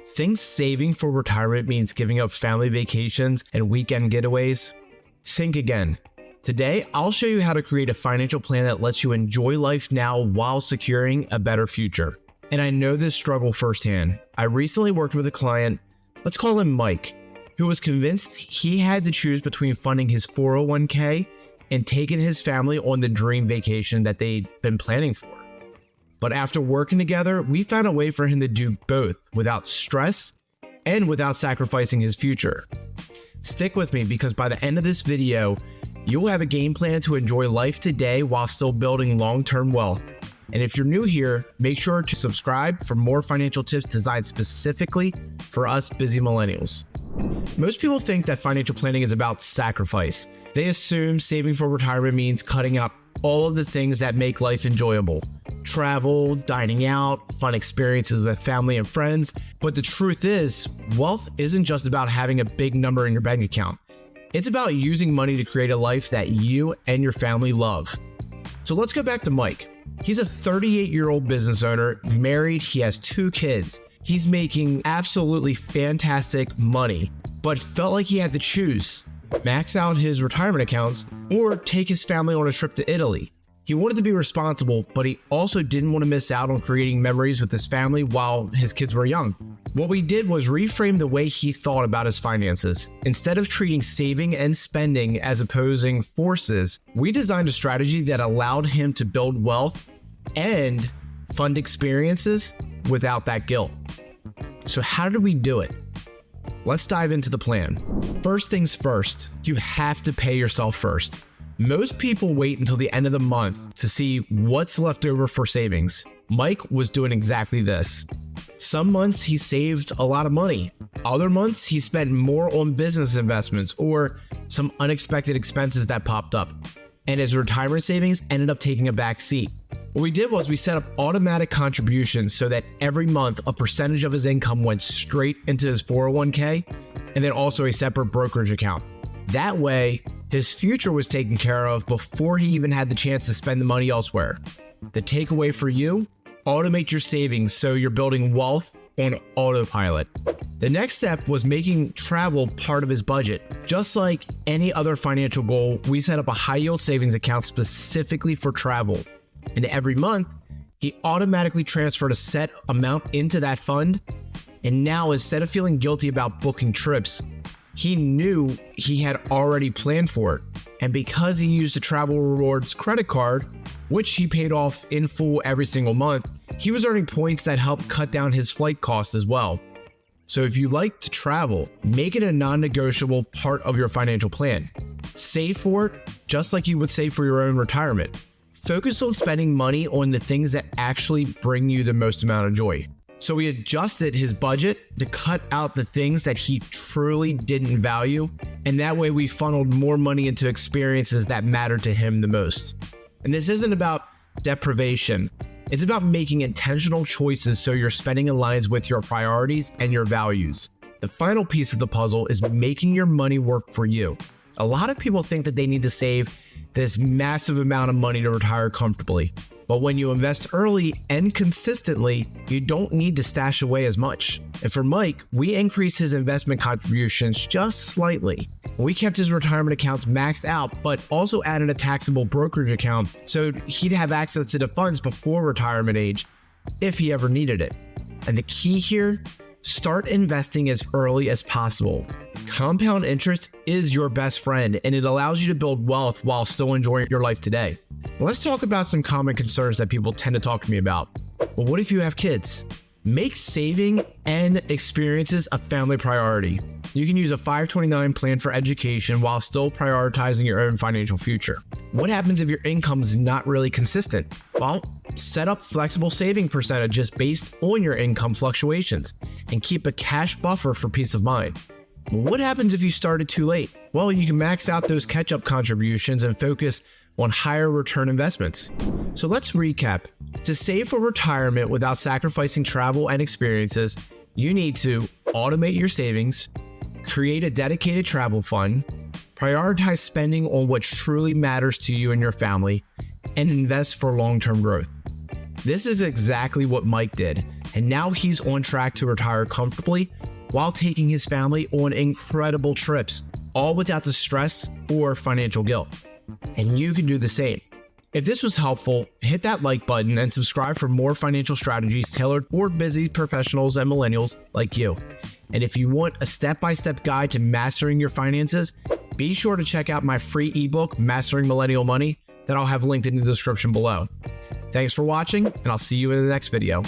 Think saving for retirement means giving up family vacations and weekend getaways? Think again. Today, I'll show you how to create a financial plan that lets you enjoy life now while securing a better future. And I know this struggle firsthand. I recently worked with a client, let's call him Mike, who was convinced he had to choose between funding his 401k and taking his family on the dream vacation that they'd been planning for. But after working together, we found a way for him to do both without stress and without sacrificing his future. Stick with me because by the end of this video, you'll have a game plan to enjoy life today while still building long-term wealth. And if you're new here, make sure to subscribe for more financial tips designed specifically for us busy millennials. Most people think that financial planning is about sacrifice. They assume saving for retirement means cutting out all of the things that make life enjoyable. Travel, dining out, fun experiences with family and friends. But the truth is, wealth isn't just about having a big number in your bank account. It's about using money to create a life that you and your family love. So let's go back to Mike. He's a 38-year-old business owner, married, he has 2 kids. He's making absolutely fantastic money, but felt like he had to choose: max out his retirement accounts or take his family on a trip to Italy. He wanted to be responsible, but he also didn't want to miss out on creating memories with his family while his kids were young. What we did was reframe the way he thought about his finances. Instead of treating saving and spending as opposing forces, we designed a strategy that allowed him to build wealth and fund experiences without that guilt. So how did we do it? Let's dive into the plan. First things first, you have to pay yourself first. Most people wait until the end of the month to see what's left over for savings. Mike was doing exactly this. Some months he saved a lot of money. Other months he spent more on business investments or some unexpected expenses that popped up. And his retirement savings ended up taking a back seat. What we did was we set up automatic contributions so that every month a percentage of his income went straight into his 401k and then also a separate brokerage account. That way, his future was taken care of before he even had the chance to spend the money elsewhere. The takeaway for you: automate your savings so you're building wealth on autopilot. The next step was making travel part of his budget. Just like any other financial goal, we set up a high-yield savings account specifically for travel. And every month, he automatically transferred a set amount into that fund. And now, instead of feeling guilty about booking trips, he knew he had already planned for it. And because he used a travel rewards credit card, which he paid off in full every single month, he was earning points that helped cut down his flight costs as well. So if you like to travel, make it a non-negotiable part of your financial plan. Save for it just like you would save for your own retirement. Focus on spending money on the things that actually bring you the most amount of joy. So we adjusted his budget to cut out the things that he truly didn't value, and that way we funneled more money into experiences that mattered to him the most. And this isn't about deprivation. It's about making intentional choices so your spending aligns with your priorities and your values. The final piece of the puzzle is making your money work for you. A lot of people think that they need to save this massive amount of money to retire comfortably. But when you invest early and consistently, you don't need to stash away as much. And for Mike, we increased his investment contributions just slightly. We kept his retirement accounts maxed out, but also added a taxable brokerage account so he'd have access to the funds before retirement age if he ever needed it. And the key here, start investing as early as possible. Compound interest is your best friend, and it allows you to build wealth while still enjoying your life today. Let's talk about some common concerns that people tend to talk to me about. Well, what if you have kids? Make saving and experiences a family priority. You can use a 529 plan for education while still prioritizing your own financial future. What happens if your income is not really consistent? Well, set up flexible saving percentages based on your income fluctuations and keep a cash buffer for peace of mind. What happens if you started too late? Well, you can max out those catch-up contributions and focus on higher return investments. So let's recap. To save for retirement without sacrificing travel and experiences, you need to automate your savings, create a dedicated travel fund, prioritize spending on what truly matters to you and your family, and invest for long-term growth. This is exactly what Mike did, and now he's on track to retire comfortably while taking his family on incredible trips, all without the stress or financial guilt. And you can do the same. If this was helpful, hit that like button and subscribe for more financial strategies tailored for busy professionals and millennials like you. And if you want a step-by-step guide to mastering your finances, be sure to check out my free ebook, Mastering Millennial Money, that I'll have linked in the description below. Thanks for watching, and I'll see you in the next video.